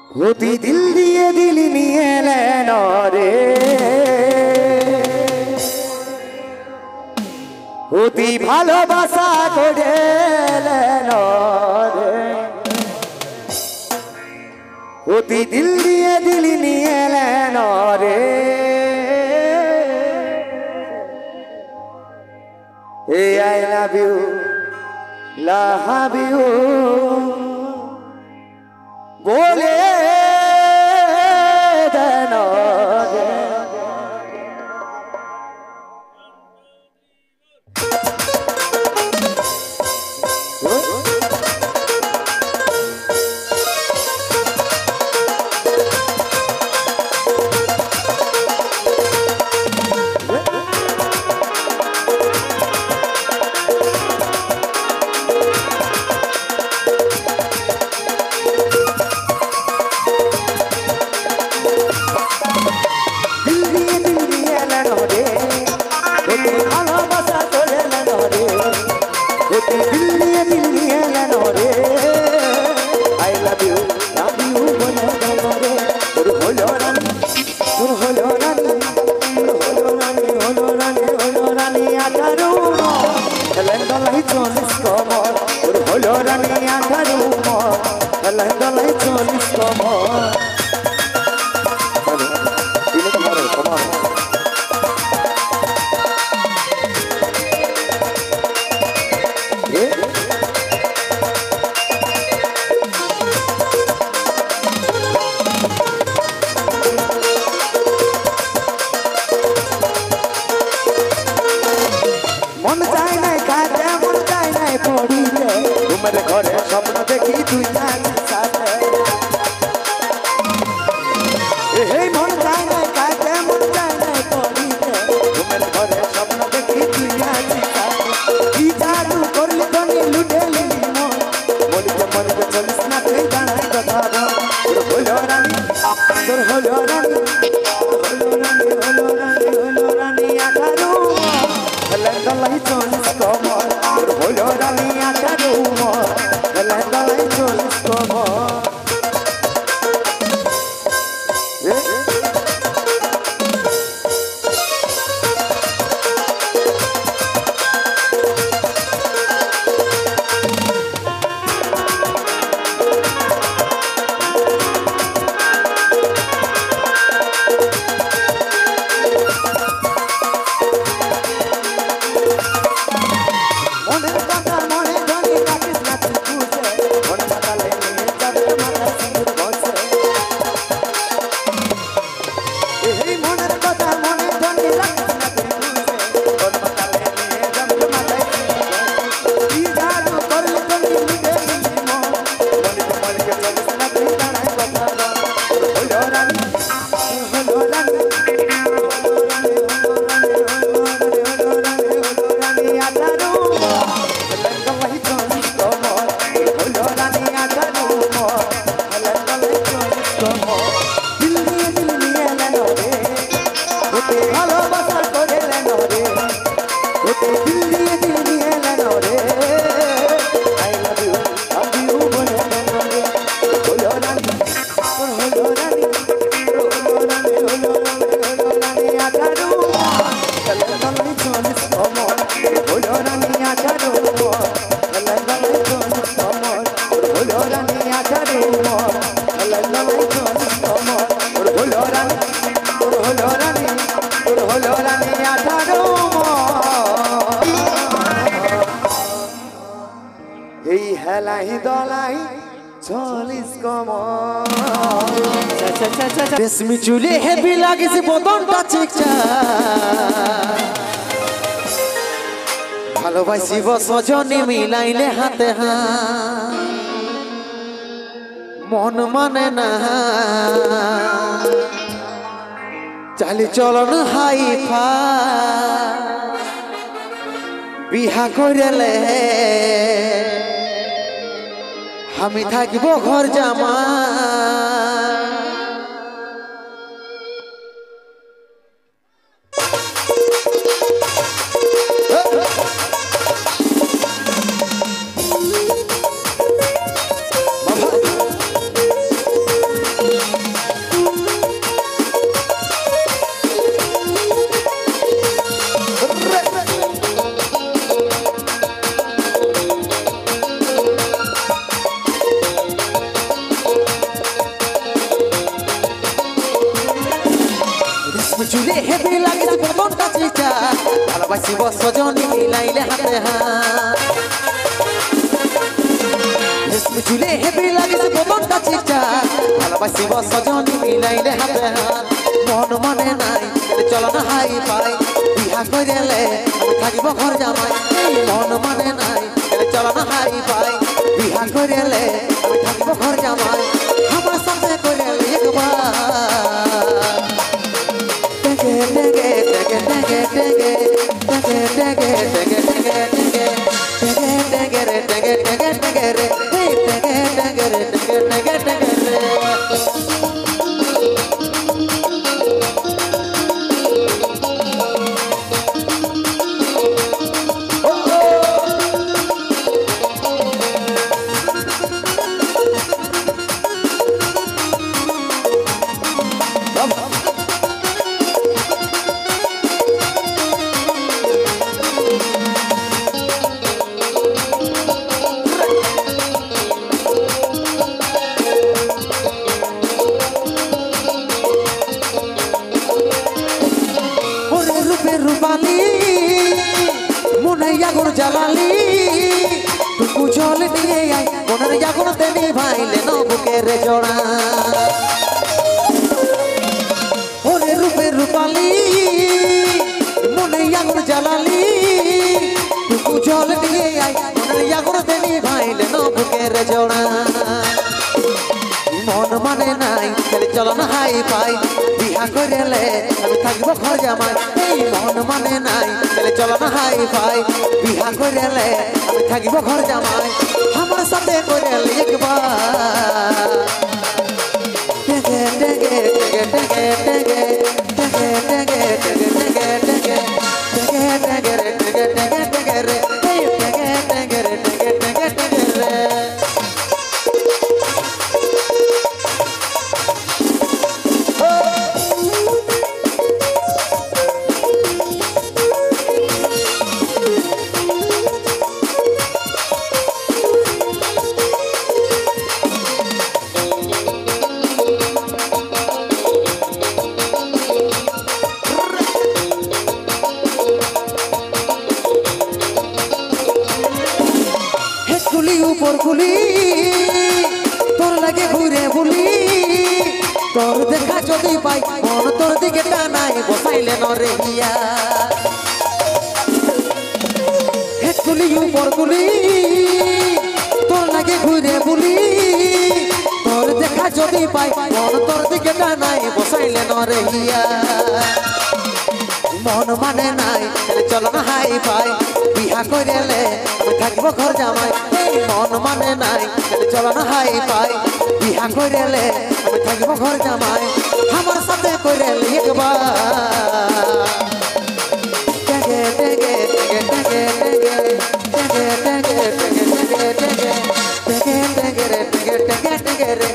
হতি দিল দিয়ে দিল নিয়ে নেন রে হতি ভালোবাসা করে নেন রে হতি দিল দিয়ে দিল নিয়ে নেন রে Hey, I love you, love you. Bole dano रेशमी चूली हेवी लागे से बदन टा चिकचा ভালোবাসিব সজনী মিলাইলে হাতে হাত মন মানে না চালি চলন হাই ফা বিহা কইরেলে আমি থাকিব ঘর জামা বুঝলে হেভি লাগিস বদনটা চিটা ভালোবাসিব সজনী মিলাইলে হাতে হাত বুঝলে হেভি লাগিস বদনটা চিটা ভালোবাসিব সজনী মিলাইলে হাতে হাত মন মানে নাই চলো না হাই পাই বিহা কইলে আমি থাকিব ঘর জামাই মন মানে নাই চলো না হাই পাই বিহা কইলে আমি থাকিব ঘর জামাই আমার সাথে কইলে একবার টেগে টেগে টেগে টেগে টেগে টেগে টেগে টেগে টেগে টেগে টেগে রে টেগে টেগে টেগে রে টেগে টেগে রে টেগে টেগে টেগে রে জালালি টুকু জল নিয়ে আই মনের জাগর দেনি ভাইলে নবুকের জোড়া ওরে রূপে রূপালি মনে জাগর জালালি টুকু জল নিয়ে আই মনের জাগর দেনি ভাইলে নবুকের জোড়া মন মানে নাই চলো না হাই পাই বিহা কইলে আমি থাকিব ঘর জামাই মন মানে নাই চলো না হাই পাই বিহা কইলে আমি থাকিব ঘর জামাই আমার সাথে কইলে একবার টেগে টেগে টেগে টেগে টেগে টেগে টেগে টেগে টেগে টেগে টেগে রে টেগে টেগে টেগে রে টেগে টেগে রে টেগে টেগে টেগে রে কুলি তোর লাগে ঘুরে বুলি তোর দেখা যদি পাই মন তোর দিকে টানাই বসাইলে নরে হিয়া হে কুলি উপর কুলি তোর লাগে ঘুরে বুলি তোর দেখা যদি পাই মন তোর দিকে টানাই বসাইলে নরে হিয়া মন মানে নাই চলো না হাই পাই বিহা কইলে আমি থাকিব ঘর জামাই মন মানে নাই চলো না হাই পাই বিহা কইলে আমি থাকিব ঘর জামাই আমার সাথে কইলে একবার টেগে টেগে টেগে টেগে টেগে টেগে টেগে টেগে টেগে টেগে টেগে রে টেগে টেগে টেগে রে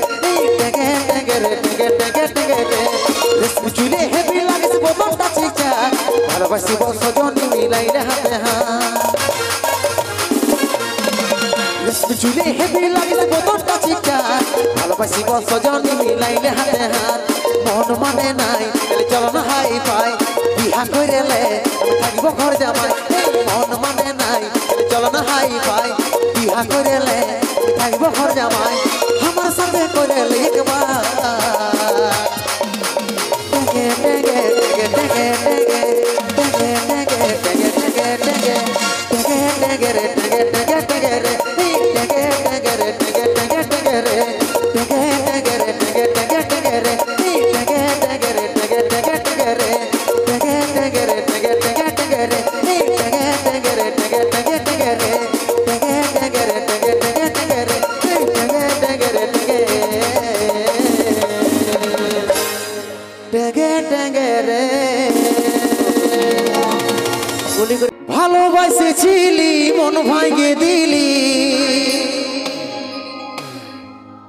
টেগে টেগে রে টেগে টেগে টেগে রে বুঝলে হেভি লাগিস বদনটা চিকা ভালোবাসিব সজনী মিলাইলে হাতে হাত বুঝলে হেভি লাগিস বদনটা চিকা ভালোবাসিব সজনী মিলাইলে হাতে হাত মন মানে নাই চলো না হাই পাই বিহা কইলে আমি থাকিব ঘর জামাই মন মানে নাই চলো না হাই পাই বিহা কইলে আমি থাকিব ঘর জামাই আমার সাথে কইলে একবার টেগে টেগে টেগে টেগে টেগে টেগে টেগে টেগে টেগে টেগে টেগে রে টেগে টেগে টেগে রে টেগে টেগে রে টেগে টেগে টেগে রে টেগে টেগে রে টেগে টেগে টেগে রে টেগে টেগে রে টেগে টেগে টেগে রে টেগে টেগে রে টেগে টেগে টেগে রে টেগে টেগে রে টেগে টেগে টেগে রে টেগে টেগে রে টেগে টেগে টেগে রে টেগে টেগে রে টেগে টেগে রে ভালোবাসেছিলি মন ভাঙে দিলি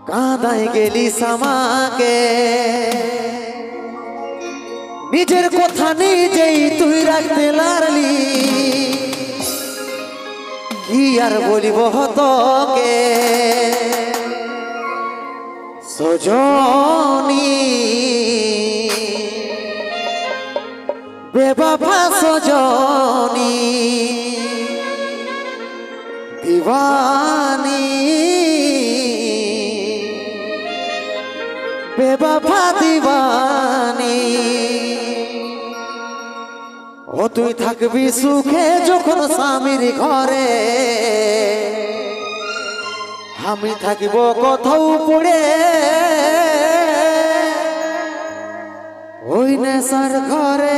কাঁদাই গেলি সামাকে নিজের কথা নিজেই তুই রাখতে লারলি কি আর বলিব তোকে সজনী बेवफा सजनी दीवानी बेवफा दीवानी ও তুই থাকবি সুখে যখন স্বামীর ঘরে আমি থাকিব কোথাও পড়ে ওই নেশার ঘরে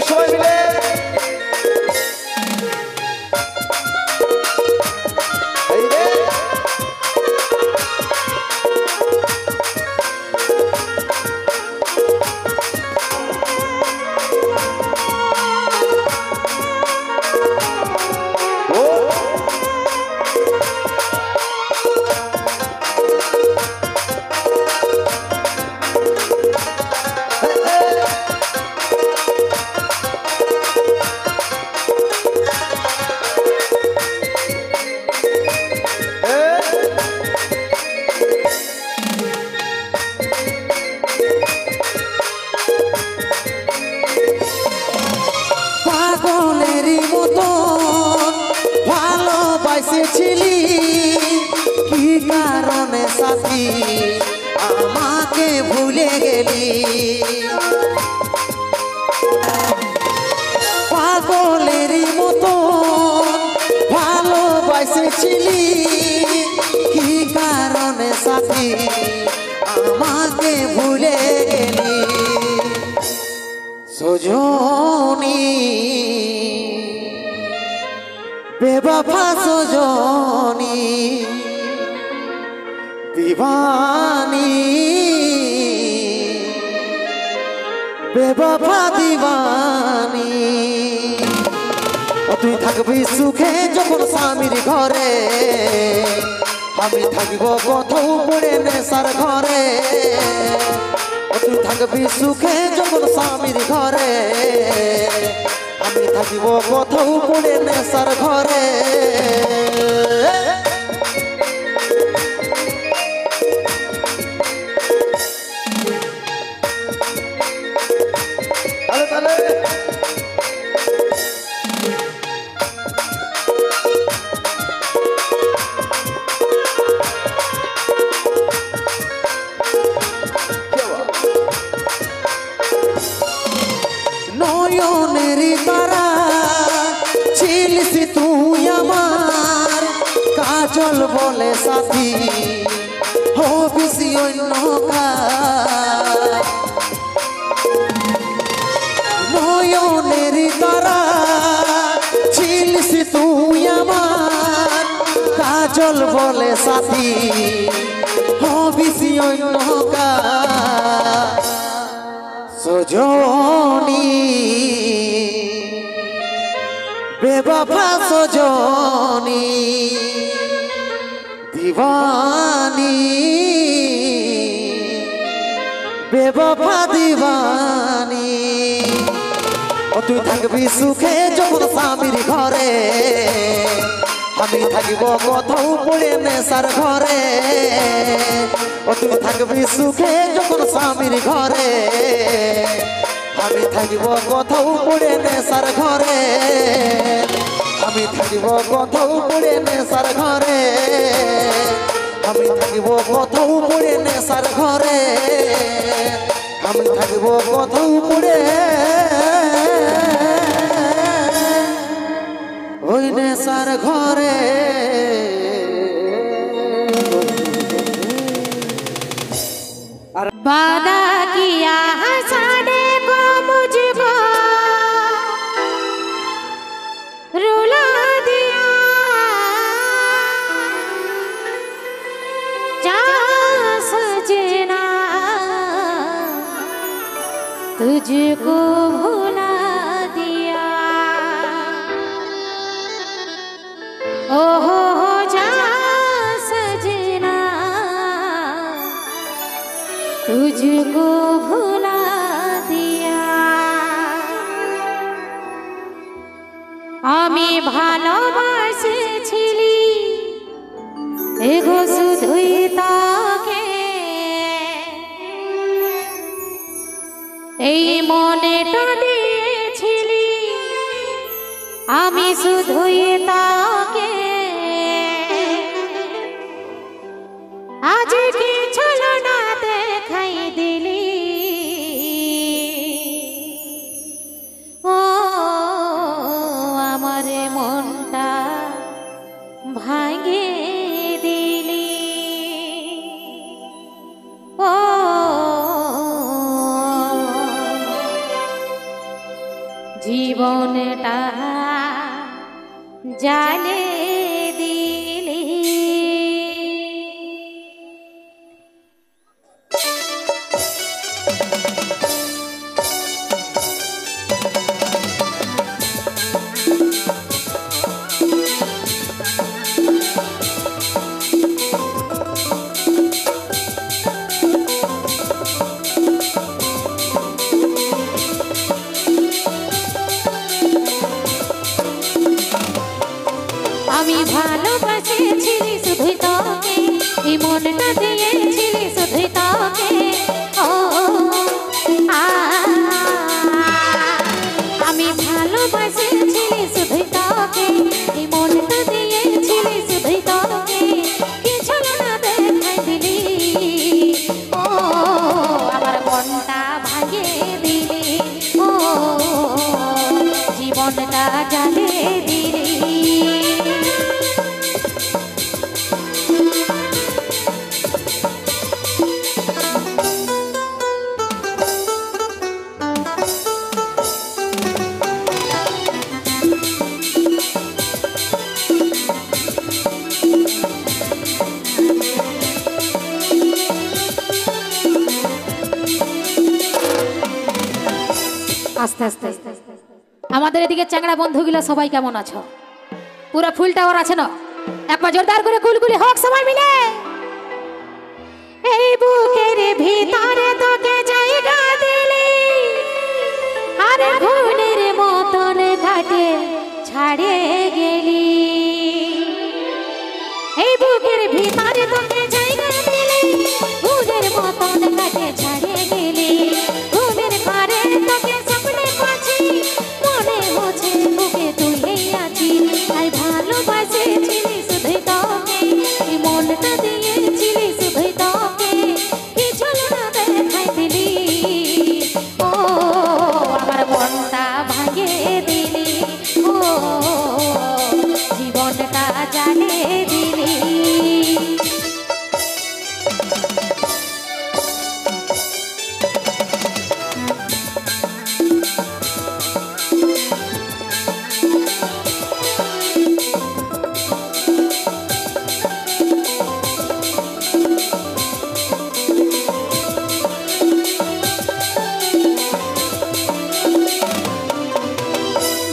সবাই মিলে কি কারণে সাথী আমাকে ভুলে গেলি পাগলের মতো ভালোবাসেছিলি কি কারণে সাথী আমাকে ভুলে গেলি সজনী बेवफा सजनी दीवानी बेवफा दीवानी ও তুই থাকবি সুখে যখন স্বামীর ঘরে আমি থাকিব কোথাও পড়ে নেশার ঘরে ও তুই থাকবি সুখে যখন স্বামীর ঘরে আমি থাকিব কোথাও পড়ে নেশার ঘরে নয়নের তারা ছিলিস তুই আমার কাজল বলে সাথী হবিস অন্য নয়নের তারা ছিলিস তুই আমার কাজল বলে সাথী হবিস অন্য সজনী बेवफा सजनी दीवानी बेवफा दीवानी ও তুই থাকবি সুখে যখন স্বামীর ঘরে আমি থাকিব কোথাও পড়ে নেশার ঘরে ও তুই থাকবি সুখে যখন স্বামীর ঘরে আমি থাকিব কোথাও পড়ে নেশার ঘরে আমি থাকিব কোথাও পড়ে নেশার ঘরে আমি থাকিব কোথাও পড়ে নেশার ঘরে আমি থাকিব কোথাও পড়ে ওই নেশার ঘরে वादा किया हंसाने को मुझको रुला दिया जा सजना तुझको भुला दिया ओ हो जा सजना तुझको भुला दिया ভালোবাসেছিলি এগো শুধুই তাকে, এই মনেটা দিয়েছিলি আমি শুধুই তাকে, আজ কি চলো না দেখাই দিলি ও আমার মনটা ভাঙে দিলি ও জীবনটা জালে দিলি। আমি ভালোবাসেছিলি শুধুই তোকে, এই মনটা দিয়েছিলি শুধুই তোকে ও আমি ভালোবাসেছিলি শুধুই তোকে, এই মনটা দিয়েছিলি শুধুই তোকে, কি চলো না দেখাই দিলি ও আমার মনটা ভাঙিয়ে দিলি ও জীবনটা জ্বালিয়ে দিলি। আস্তে আস্তে আমাদের এদিকে চ্যাংড়া বন্ধুগুলো সবাই কেমন আছো? পুরো ফুল টাওয়ার আছে না? একবার জোরদার করে কুলকুলি হোক সবাই মিলে। এই বুকের ভিতরে তোকে জায়গা দিলি আর ঘুনের মতন ঘাটে ছাড়ে গেলি, এই বুকের ভিতরে তোকে জায়গা দিলি ঘুনের মতন ঘাটে ছাড়ে গেলি, ঘুমের ঘরে তোকে স্বপ্নে পাচ্ছি মনে হচ্ছে বুকে তুই আছি, তাই ভালোবাসেছিলি শুধুই তোকে, এই মনটা দিয়েছিলি শুধুই তোকে, কি চলো না দেখাই দিলি ও আমার মনটা ভাঙিয়ে দিলি ও জীবনটা জ্বালিয়ে দিলি।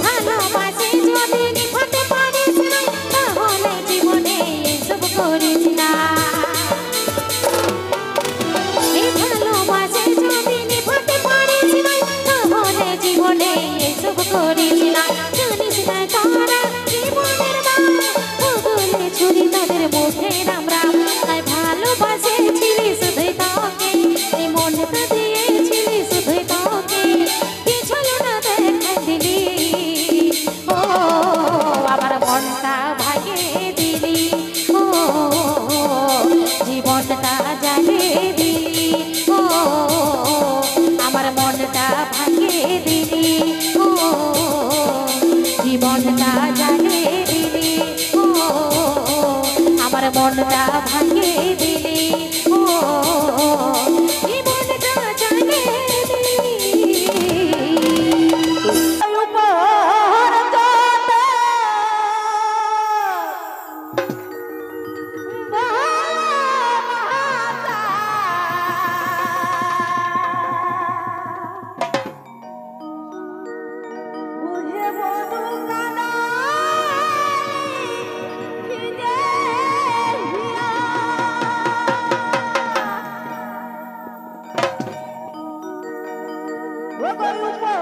ভালোবাসি যদি নিভাতে পারিস না তাহলে জীবনে এসব করিস না, এই ভালোবাসি যদি নিভাতে পারিস না তাহলে জীবনে এসব করিস না, জানিস না তারা জীবনের দাম বলে ছুরি তাদের মুখে রাম রাম, তাই ভালোবাসেছিলি শুধুই তোকে, এই মনটা দিয়েছিলি শুধুই তোকে, কি চলো না দেখাই দিলি ও আমার মনটা ভাঙিয়ে দিলি ও জীবনটা জ্বালিয়ে দিলি ও আমার মনটা ভাঙিয়ে দিলি ও জীবনটা জ্বালিয়ে দিলি ও আমার মনটা ভাঙিয়ে দিলি ও জীবনটা জ্বালিয়ে We're going to